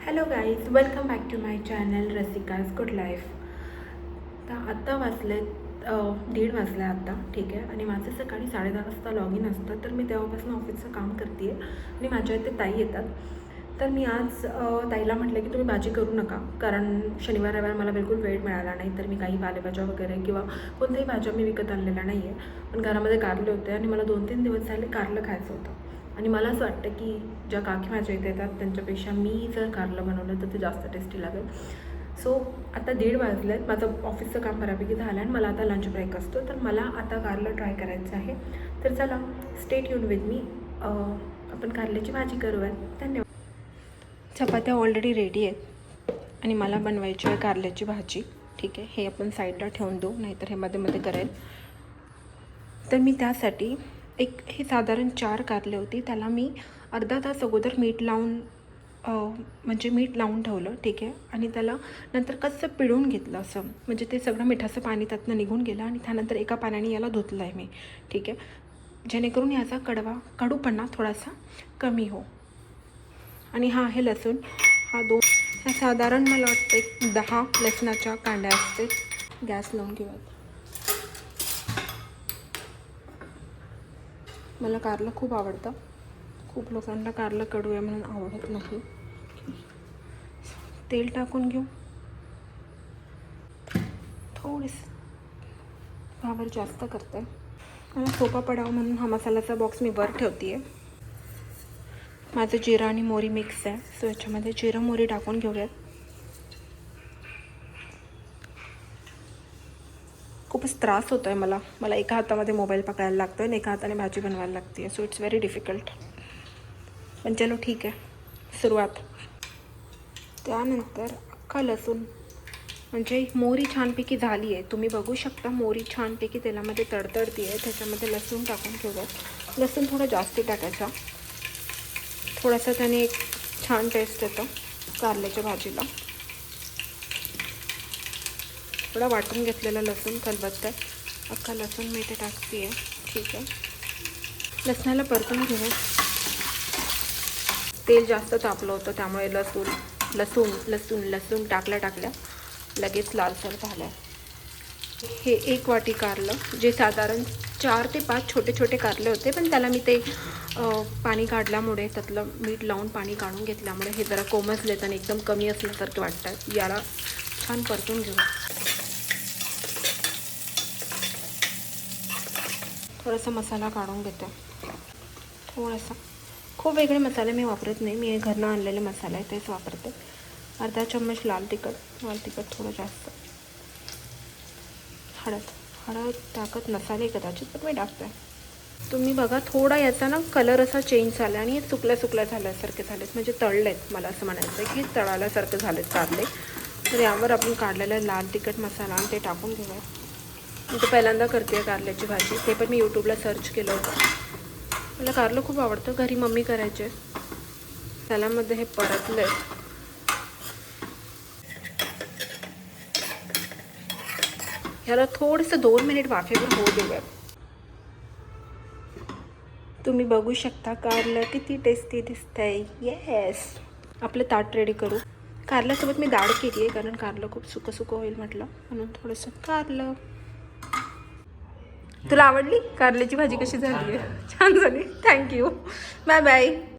Hello guys, welcome back to my channel Rasika's good life. तर आत्ता वाजले 1:30 वाजले आत्ता, ठीक आहे. आणि माझं सकाळी 10:30 वाजता लॉग इन असतं, तर मी तेव्हापासून ऑफिसचं काम करते आहे. आणि माझ्या इथे ताई येतात. तर मी आज ताईला म्हटलं की तुम्ही भाजी करू नका, कारण शनिवार रविवार मला बिलकुल वेळ मिळाला नाही. तर मी काही पालेभाज्या वगैरे किंवा कोणत्याही भाज्या मी विकत आणलेल्या नाही आहे. पण घरामध्ये कारले होते आणि मला 2-3 दिवस झाले कारलं खायचं होतं. आणि मला असं वाटतं की ज्या काकी माझ्या इथे येतात त्यांच्यापेक्षा मी जर कारलं बनवलं तर ते जास्त टेस्टी लागेल. सो आता 1:30 वाजले आहेत, माझं ऑफिसचं काम बऱ्यापैकी झालं आणि मला आता लंच ब्रेक असतो, तर मला आता कारलं ट्राय करायचं आहे. तर चला, स्टे ट्यून विथ मी. आपण कारल्याची भाजी करूयात. धन्यवाद. चपात्या ऑलरेडी रेडी आहेत आणि मला बनवायची आहे कारल्याची भाजी, ठीक आहे. हे आपण साईडला ठेवून देऊ, नाहीतर हे मध्ये मध्ये करेल. तर मी त्यासाठी हे साधारण 4 कारले होती, त्याला मी अर्धा तास अगोदर मीठ लावून मीठ लावून ठेवलं, ठीक आहे. आणि त्याला नंतर कसं पिळून घेतलं, असं म्हणजे ते सगळं मिठाचं पाणी त्यातनं निघून गेलं. आणि त्यानंतर एका पाण्याने याला धुतलं आहे मी, ठीक आहे, जेणेकरून याचा कडूपणा थोडासा कमी हो. आणि हा आहे लसूण, हा साधारण मला वाटतं एक 10 लसणाच्या कांड्या असते. गॅस लावून घेऊयात. मला कारलं खूप आवडतं. खूप लोकांना कारलं कडू आहे म्हणून आवडत नाही. तेल टाकून घेऊ. थोडंसं वावर जास्त करते, मला सोपा पडावं म्हणून हा मसाल्याचा बॉक्स मी वर ठेवते आहे. माझं जिरा आणि मोहरी मिक्स आहे, सो याच्यामध्ये जिरं मोहरी टाकून घेऊयात. खूपच त्रास होतो आहे मला एका हातामध्ये मोबाईल पकडायला लागतो आहे आणि एका हाताने भाजी बनवायला लागते आहे. सो इट्स व्हेरी डिफिकल्ट, पण चलो ठीक आहे, सुरुवात. त्यानंतर अख्खा लसूण, म्हणजे मोहरी छानपैकी झाली आहे, तुम्ही बघू शकता. मोहरी छानपैकी तेलामध्ये तडतडती आहे. त्याच्यामध्ये लसूण टाकून घेऊयात. लसूण थोडं जास्त टाकायचा, थोडासा त्याने एक छान टेस्ट येतं कारल्याच्या भाजीला. थोडा वाटून घेतलेला लसूण खलबत्त्यात, अख्खा लसूण मी इथे टाकते आहे, ठीक आहे. लसणाला परतून घेऊया. तेल जास्त तापलं होतं, त्यामुळे लसूण टाकल्या लगेच लालसर झालं. हे 1 वाटी कारलं, जे साधारण 4 ते 5 छोटे छोटे कारले होते, पण त्याला मी ते पाणी काढल्यामुळे, त्यातलं मीठ लावून पाणी काढून घेतल्यामुळे हे जरा कोमजलेत आणि एकदम कमी असल्यासारखे वाटतात. याला छान परतून घेऊ. थोडासा मसाला काढून घेते, थोडासा. खूप वेगळे मसाले मी वापरत नाही, मी घरनं आणलेले मसाले आहे तेच वापरते. अर्धा चम्मच लाल तिखट थोडं जास्त. हळद टाकत नसाले कदाचित, पण मी टाकते. तुम्ही बघा, थोडा याचा ना कलर असा चेंज झाला आणि सुकल्या झाल्यासारखे झालेत, म्हणजे तळलेत. मला असं म्हणायचं आहे की तळाल्यासारखे झालेत कारले. तर यावर आपण काढलेला लाल तिखट मसाला आणि ते टाकून घेऊया. मी तर पहिल्यांदा करते कारल्याची भाजी, ते पण मी यूट्यूबला सर्च केलं होतं. मला कारलं खूप आवडतं, घरी मम्मी करायचे. त्यालामध्ये हे परतले. ह्याला थोडंसं 2 मिनिट वाफेवर होऊ देऊया. तुम्ही बघू शकता कारलं किती टेस्टी दिसतंय. येस, आपलं ताट रेडी करू. कारल्यासोबत मी डाळ केली आहे, कारण कारलं खूप सुकं होईल म्हटलं, म्हणून थोडंसं कारलं. तुला आवडली कारल्याची भाजी? कशी झाली आहे? छान झाली, थँक्यू, बाय बाय.